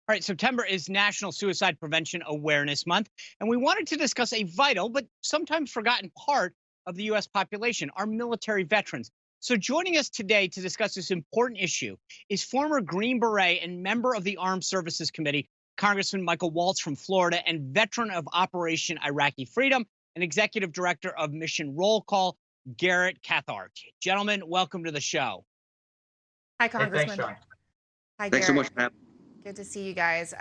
All right, September is National Suicide Prevention Awareness Month, and we wanted to discuss a vital but sometimes forgotten part of the U.S. population, our military veterans. So, joining us today to discuss this important issue is former Green Beret and member of the Armed Services Committee, Congressman Michael Waltz from Florida, and veteran of Operation Iraqi Freedom and executive director of Mission Roll Call, Garrett Cathcart. Gentlemen, welcome to the show. Hi, Hey, thanks, Congressman. Sean. Hi, Thanks so Garrett. much for having me. Good to see you guys.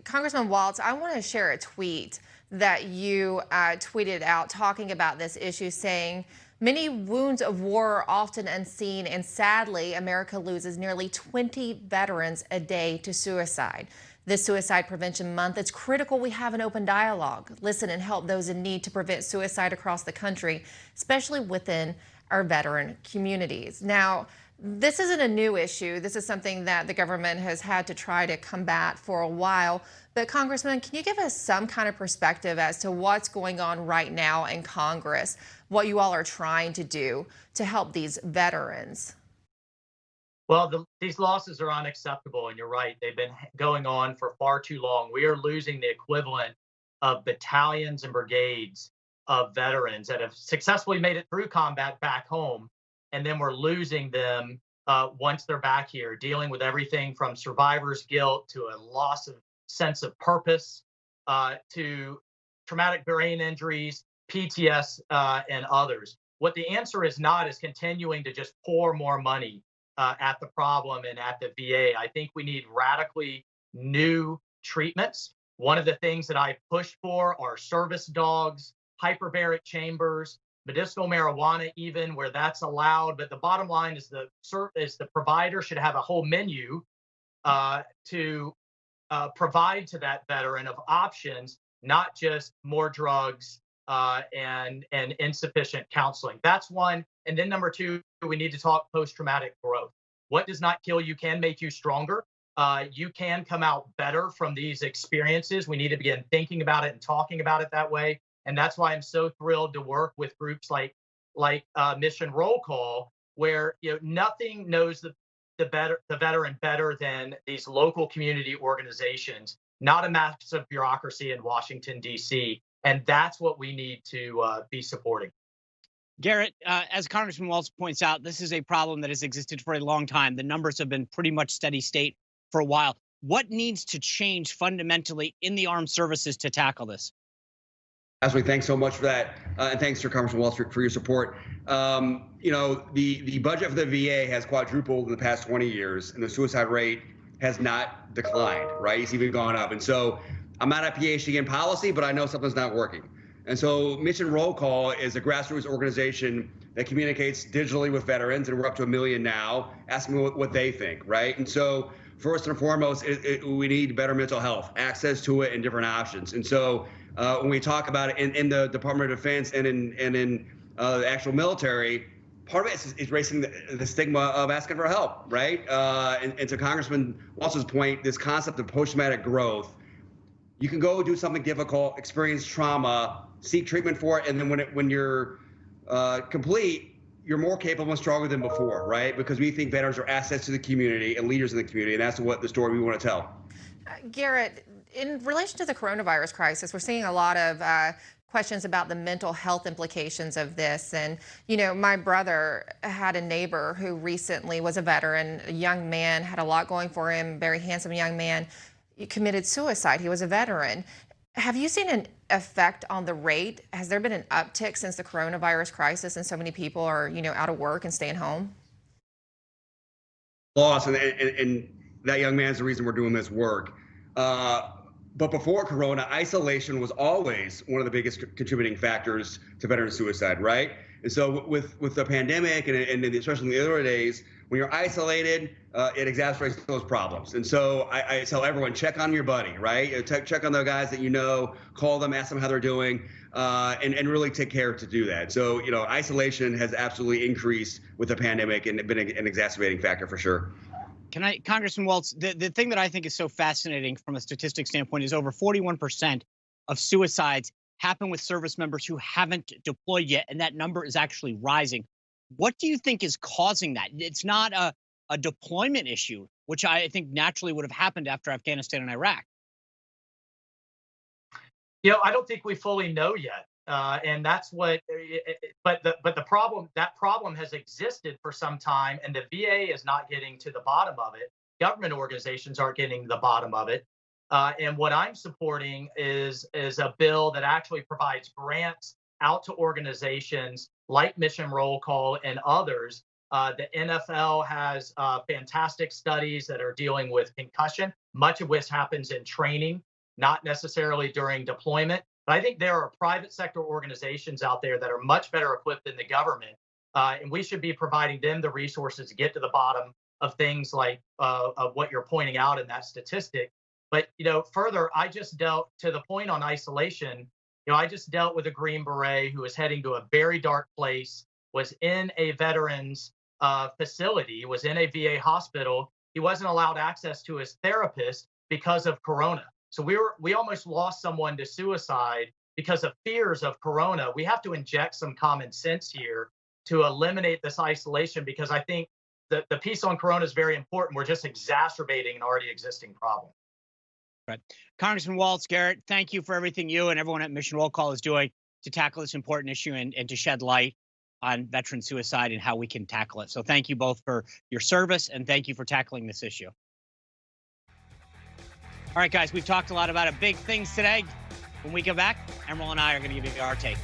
Congressman Waltz, I want to share a tweet that you tweeted out talking about this issue, saying many wounds of war are often unseen, and sadly, America loses nearly 20 veterans a day to suicide. This Suicide Prevention Month, it's critical we have an open dialogue, listen and help those in need to prevent suicide across the country, especially within our veteran communities. Now, this isn't a new issue. This is something that the government has had to try to combat for a while. But Congressman, can you give us some kind of perspective as to what's going on right now in Congress, what you all are trying to do to help these veterans? Well, these losses are unacceptable, and you're right. They've been going on for far too long. We are losing the equivalent of battalions and brigades of veterans that have successfully made it through combat back home, and then we're losing them once they're back here, dealing with everything from survivor's guilt to a loss of sense of purpose to traumatic brain injuries, PTS, and others. What the answer is not is continuing to just pour more money at the problem and at the VA. I think we need radically new treatments. One of the things that I push for are service dogs, hyperbaric chambers, medicinal marijuana, even where that's allowed. But the bottom line is the provider should have a whole menu to provide to that veteran of options, not just more drugs and insufficient counseling. That's one. And then number two, we need to talk post-traumatic growth. What does not kill you can make you stronger. You can come out better from these experiences. We need to begin thinking about it and talking about it that way. And that's why I'm so thrilled to work with groups like Mission Roll Call, where nothing knows the veteran better than these local community organizations, not a massive bureaucracy in Washington, D.C. And that's what we need to be supporting. Garrett, as Congressman Waltz points out, this is a problem that has existed for a long time. The numbers have been pretty much steady state for a while. What needs to change fundamentally in the armed services to tackle this? Absolutely. Thanks so much for that. And thanks to Congressman Waltz for your support. The budget for the VA has quadrupled in the past 20 years, and the suicide rate has not declined, right? It's even gone up. And so I'm not a PhD in policy, but I know something's not working. And so Mission Roll Call is a grassroots organization that communicates digitally with veterans, and we're up to 1 million now, asking what they think, right? And so first and foremost, we need better mental health, access to it, and different options. And so when we talk about it in the Department of Defense and in the actual military, part of it is raising the stigma of asking for help, right? And to Congressman Waltz's point, this concept of post-traumatic growth, you can go do something difficult, experience trauma, seek treatment for it, and then when you're complete, you're more capable and stronger than before, right? Because we think veterans are assets to the community and leaders in the community, and that's what the story we want to tell. Garrett, in relation to the coronavirus crisis, we're seeing a lot of questions about the mental health implications of this. And, my brother had a neighbor who recently was a veteran, a young man, had a lot going for him, very handsome young man. He committed suicide. He was a veteran. Have you seen an effect on the rate? Has there been an uptick since the coronavirus crisis and so many people are, out of work and staying home? Loss, and that young man's the reason we're doing this work. But before Corona, isolation was always one of the biggest contributing factors to veteran suicide, right? And so with the pandemic and especially in the early days, when you're isolated, it exacerbates those problems. And so I tell everyone, check on your buddy, right? Check on the guys that you know, call them, ask them how they're doing, and really take care to do that. So, isolation has absolutely increased with the pandemic and been an exacerbating factor for sure. Congressman Waltz, the thing that I think is so fascinating from a statistics standpoint is over 41% of suicides happen with service members who haven't deployed yet, and that number is actually rising. What do you think is causing that? It's not a a deployment issue, which I think naturally would have happened after Afghanistan and Iraq? I don't think we fully know yet. And that's what, but the problem, that problem has existed for some time, and the VA is not getting to the bottom of it. Government organizations aren't getting to the bottom of it. And what I'm supporting is a bill that actually provides grants out to organizations like Mission Roll Call and others. The NFL has fantastic studies that are dealing with concussion, much of which happens in training, not necessarily during deployment. But I think there are private sector organizations out there that are much better equipped than the government. And we should be providing them the resources to get to the bottom of things like of what you're pointing out in that statistic. But, further, I just dealt to the point on isolation. I just dealt with a Green Beret who was heading to a very dark place, was in a veterans facility, was in a VA hospital. He wasn't allowed access to his therapist because of Corona. So we almost lost someone to suicide because of fears of Corona. We have to inject some common sense here to eliminate this isolation, because I think the piece on Corona is very important. We're just exacerbating an already existing problem. Right. Congressman Waltz, Garrett, thank you for everything you and everyone at Mission Roll Call is doing to tackle this important issue and to shed light on veteran suicide and how we can tackle it. So thank you both for your service, and thank you for tackling this issue. All right, guys, we've talked a lot about big things today. When we come back, Emerald and I are going to give you our take.